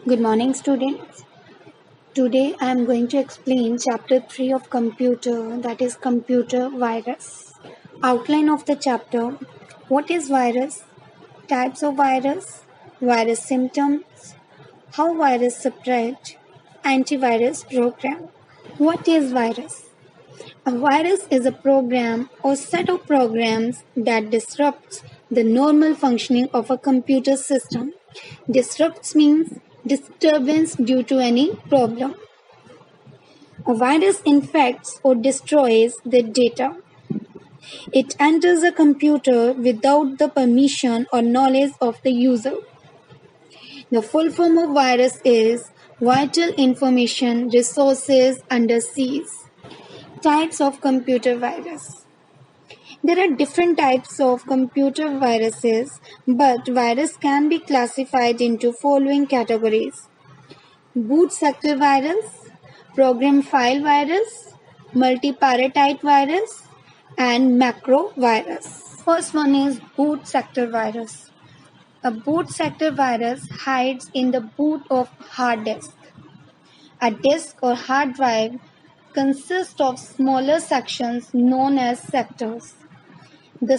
Good morning, students. Today I am going to explain chapter 3 of computer, that is computer virus. Outline of the chapter: what is virus, types of virus symptoms, how virus spread, antivirus program. What is virus? A virus is a program or set of programs that disrupts the normal functioning of a computer system. Disrupts means disturbance due to any problem. A virus infects or destroys the data. It enters a computer without the permission or knowledge of the user. The full form of virus is Vital Information Resources Under Siege. Types of computer virus. There are different types of computer viruses, but virus can be classified into following categories: boot sector virus, program file virus, multipartite virus, and macro virus. First one is boot sector virus. A boot sector virus hides in the boot of hard disk. A disk or hard drive consists of smaller sections known as sectors. The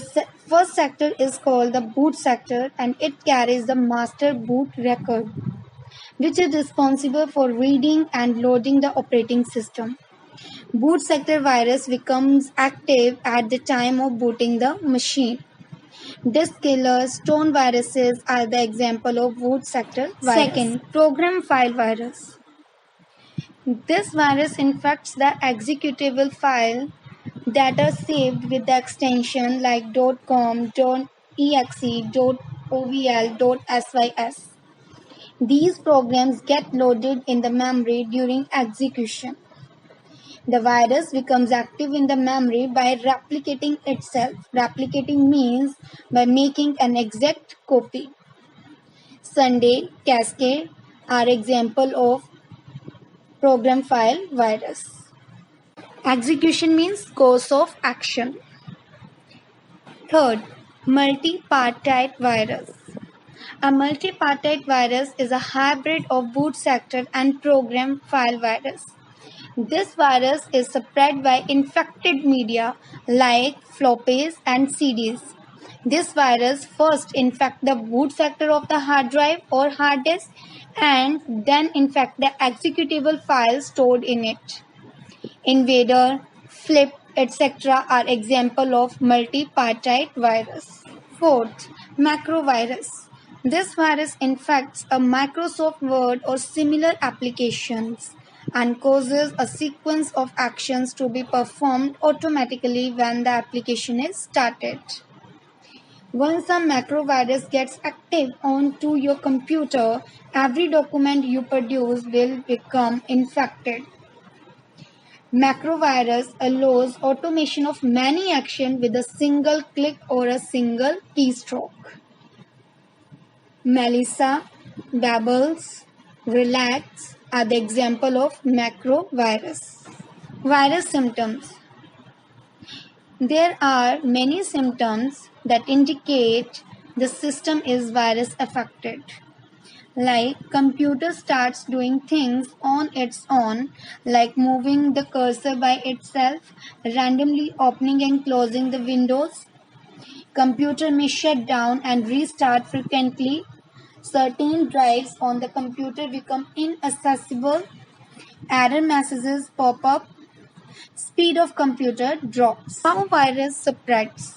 first sector is called the boot sector, and it carries the master boot record, which is responsible for reading and loading the operating system. Boot sector virus becomes active at the time of booting the machine. Disk killers, stone viruses are the example of boot sector virus. Second, program file virus. This virus infects the executable file that are saved with the extension like .com, .exe, .ovl, .sys. These programs get loaded in the memory during execution. The virus becomes active in the memory by replicating itself. Replicating means by making an exact copy. Sunday, Cascade are example of program file virus. Execution means course of action. Third, multipartite virus. A multipartite virus is a hybrid of boot sector and program file virus. This virus is spread by infected media like floppies and CDs. This virus first infects the boot sector of the hard drive or hard disk and then infects the executable files stored in it. Invader, Flip, etc. are examples of multipartite virus. Fourth, macrovirus. This virus infects a Microsoft Word or similar applications and causes a sequence of actions to be performed automatically when the application is started. Once a macrovirus gets active onto your computer, every document you produce will become infected. Macrovirus allows automation of many actions with a single click or a single keystroke. Melissa, Babbles, Relax are the example of macrovirus. Virus symptoms. There are many symptoms that indicate the system is virus affected. Like computer starts doing things on its own, like moving the cursor by itself, randomly opening and closing the windows. Computer may shut down and restart frequently. Certain drives on the computer become inaccessible. Error messages pop up. Speed of computer drops. How virus spreads?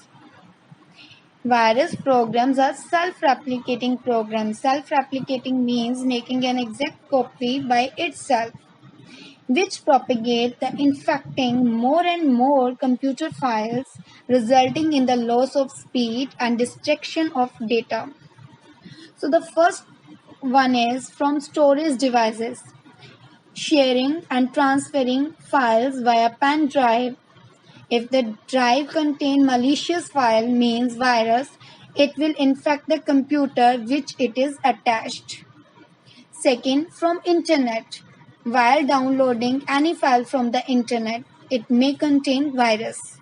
Virus programs are self-replicating programs. Self-replicating means making an exact copy by itself, which propagate the infecting more and more computer files, resulting in the loss of speed and destruction of data. So the first one is from storage devices. Sharing and transferring files via pen drive. If the drive contains malicious file means virus, it will infect the computer which it is attached. Second, from internet. While downloading any file from the internet, it may contain virus.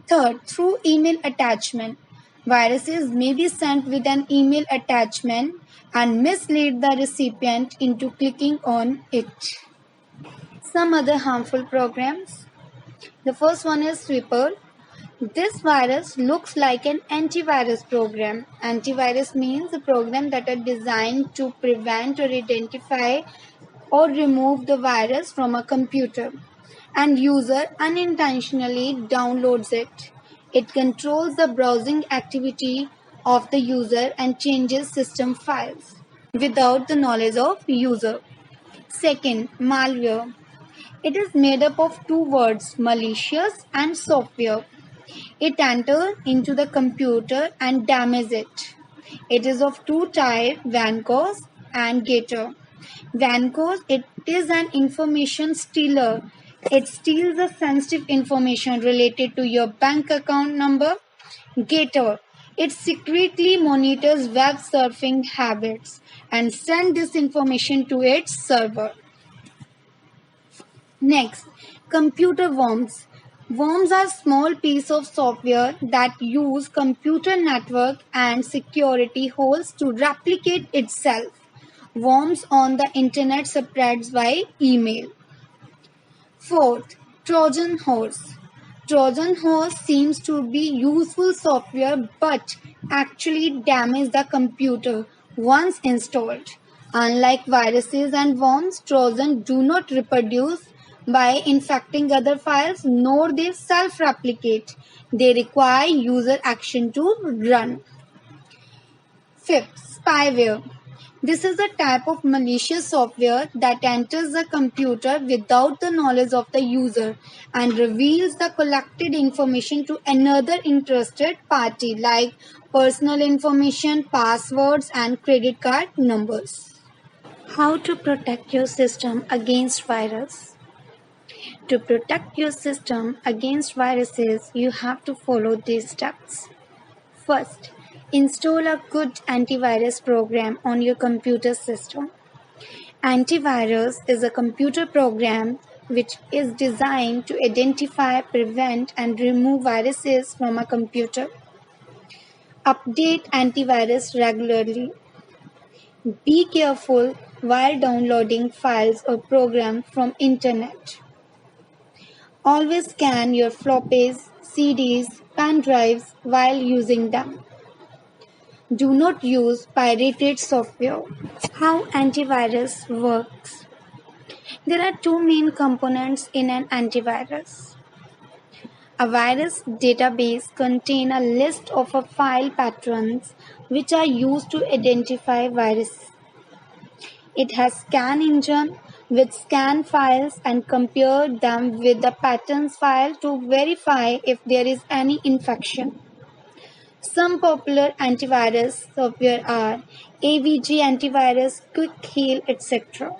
Third, through email attachment. Viruses may be sent with an email attachment and mislead the recipient into clicking on it. Some other harmful programs. The first one is Sweeper. This virus looks like an antivirus program. Antivirus means a program that are designed to prevent or identify or remove the virus from a computer, and user unintentionally downloads it. It controls the browsing activity of the user and changes system files without the knowledge of user. Second, malware. It is made up of two words, malicious and software. It enters into the computer and damages it. It is of two types, Vancos and Gator. Vancos, it is an information stealer. It steals the sensitive information related to your bank account number. Gator, it secretly monitors web surfing habits and sends this information to its server. Next, computer worms. Worms are small pieces of software that use computer network and security holes to replicate itself. Worms on the internet spreads by email. Fourth, Trojan horse. Trojan horse seems to be useful software but actually damages the computer once installed. Unlike viruses and worms, Trojan do not reproduce by infecting other files, nor they self-replicate. They require user action to run. Fifth, spyware. This is a type of malicious software that enters the computer without the knowledge of the user and reveals the collected information to another interested party, like personal information, passwords, and credit card numbers. How to protect your system against virus? To protect your system against viruses, you have to follow these steps. First, install a good antivirus program on your computer system. Antivirus is a computer program which is designed to identify, prevent, and remove viruses from a computer. Update antivirus regularly. Be careful while downloading files or programs from internet. Always scan your floppies, CDs, pen drives while using them. Do not use pirated software. How antivirus works? There are two main components in an antivirus. A virus database contains a list of file patterns which are used to identify viruses. It has scan engine which scan files and compare them with the patterns file to verify if there is any infection. Some popular antivirus software are AVG Antivirus, Quick Heal, etc.